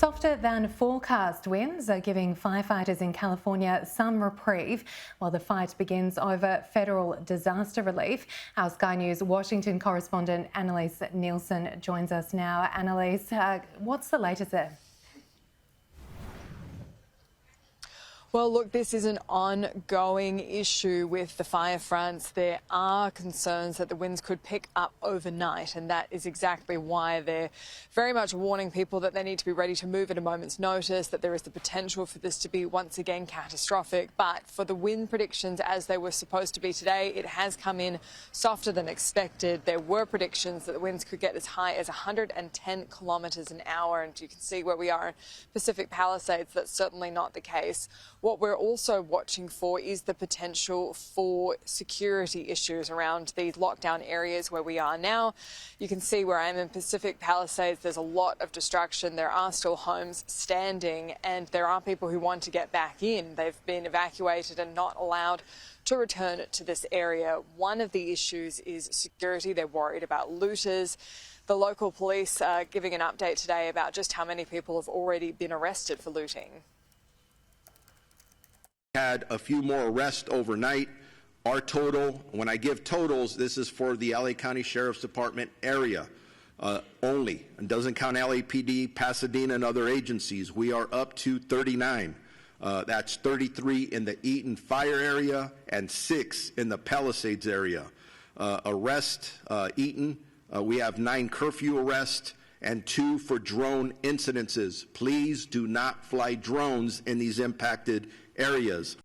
Softer than forecast winds are giving firefighters in California some reprieve while the fight begins over federal disaster relief. Our Sky News Washington correspondent Annelise Nielsen joins us now. Annelise, what's the latest there? Well, look, this is an ongoing issue with the fire fronts. There are concerns that the winds could pick up overnight, and that is exactly why they're very much warning people that they need to be ready to move at a moment's notice, that there is the potential for this to be once again catastrophic. But for the wind predictions as they were supposed to be today, it has come in softer than expected. There were predictions that the winds could get as high as 110 kilometres an hour, and you can see where we are in Pacific Palisades. That's certainly not the case. What we're also watching for is the potential for security issues around these lockdown areas where we are now. You can see where I am in Pacific Palisades, there's a lot of destruction. There are still homes standing, and there are people who want to get back in. They've been evacuated and not allowed to return to this area. One of the issues is security. They're worried about looters. The local police are giving an update today about just how many people have already been arrested for looting. Had a few more arrests overnight. Our total, when I give totals, this is for the LA County Sheriff's Department area only, and doesn't count LAPD, Pasadena, and other agencies. We are up to 39. That's 33 in the Eaton fire area and 6 in the Palisades area. Eaton, we have 9 curfew arrests and 2 for drone incidences. Please do not fly drones in these impacted areas.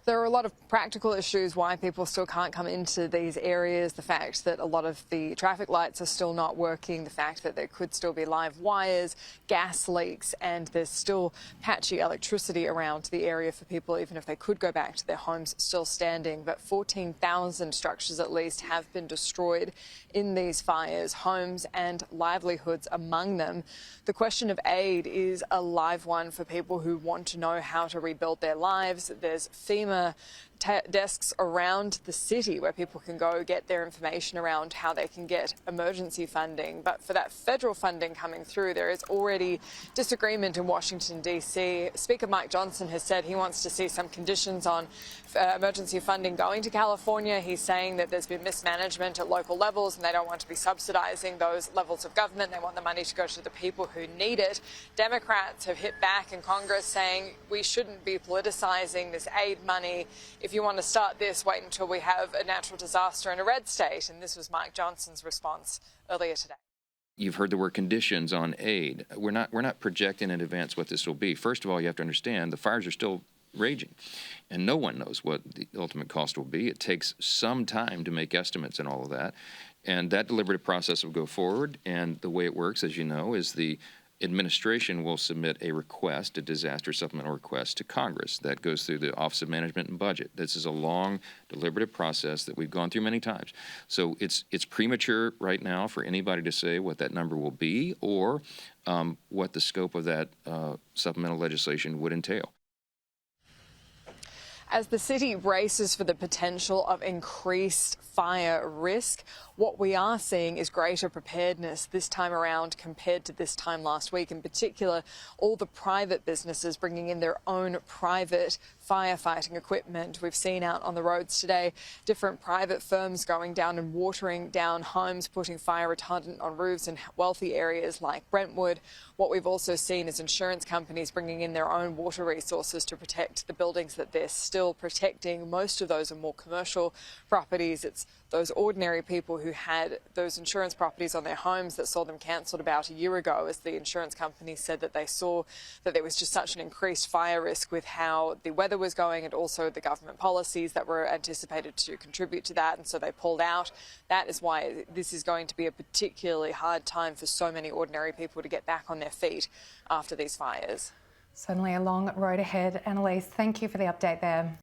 There are a lot of practical issues why people still can't come into these areas. The fact that a lot of the traffic lights are still not working, the fact that there could still be live wires, gas leaks, and there's still patchy electricity around the area for people, even if they could go back to their homes still standing. But 14,000 structures at least have been destroyed in these fires, homes and livelihoods among them. The question of aid is a live one for people who want to know how to rebuild their lives. There's FEMA desks around the city where people can go get their information around how they can get emergency funding. But for that federal funding coming through, there is already disagreement in Washington, D.C. Speaker Mike Johnson has said he wants to see some conditions on emergency funding going to California. He's saying that there's been mismanagement at local levels and they don't want to be subsidizing those levels of government. They want the money to go to the people who need it. Democrats have hit back in Congress saying we shouldn't be politicizing this aid money. If you want to start this, wait until we have a natural disaster in a red state. And this was Mike Johnson's response earlier today. You've heard the word conditions on aid. We're not projecting in advance what this will be. First of all, you have to understand the fires are still raging, and no one knows what the ultimate cost will be. It takes some time to make estimates and all of that, and that deliberative process will go forward. And the way it works, as you know, is the administration will submit a request, a disaster supplemental request to Congress. That goes through the Office of Management and Budget. This is a long, deliberative process that we've gone through many times. So it's premature right now for anybody to say what that number will be or what the scope of that supplemental legislation would entail. As the city braces for the potential of increased fire risk, what we are seeing is greater preparedness this time around compared to this time last week. In particular, all the private businesses bringing in their own private firefighting equipment. We've seen out on the roads today different private firms going down and watering down homes, putting fire retardant on roofs in wealthy areas like Brentwood. What we've also seen is insurance companies bringing in their own water resources to protect the buildings that they're still protecting. Most of those are more commercial properties. It's those ordinary people who had those insurance properties on their homes that saw them cancelled about a year ago, as the insurance company said that they saw that there was just such an increased fire risk with how the weather was going and also the government policies that were anticipated to contribute to that, and so they pulled out. That is why this is going to be a particularly hard time for so many ordinary people to get back on their feet after these fires. Certainly a long road ahead. Annelise, thank you for the update there.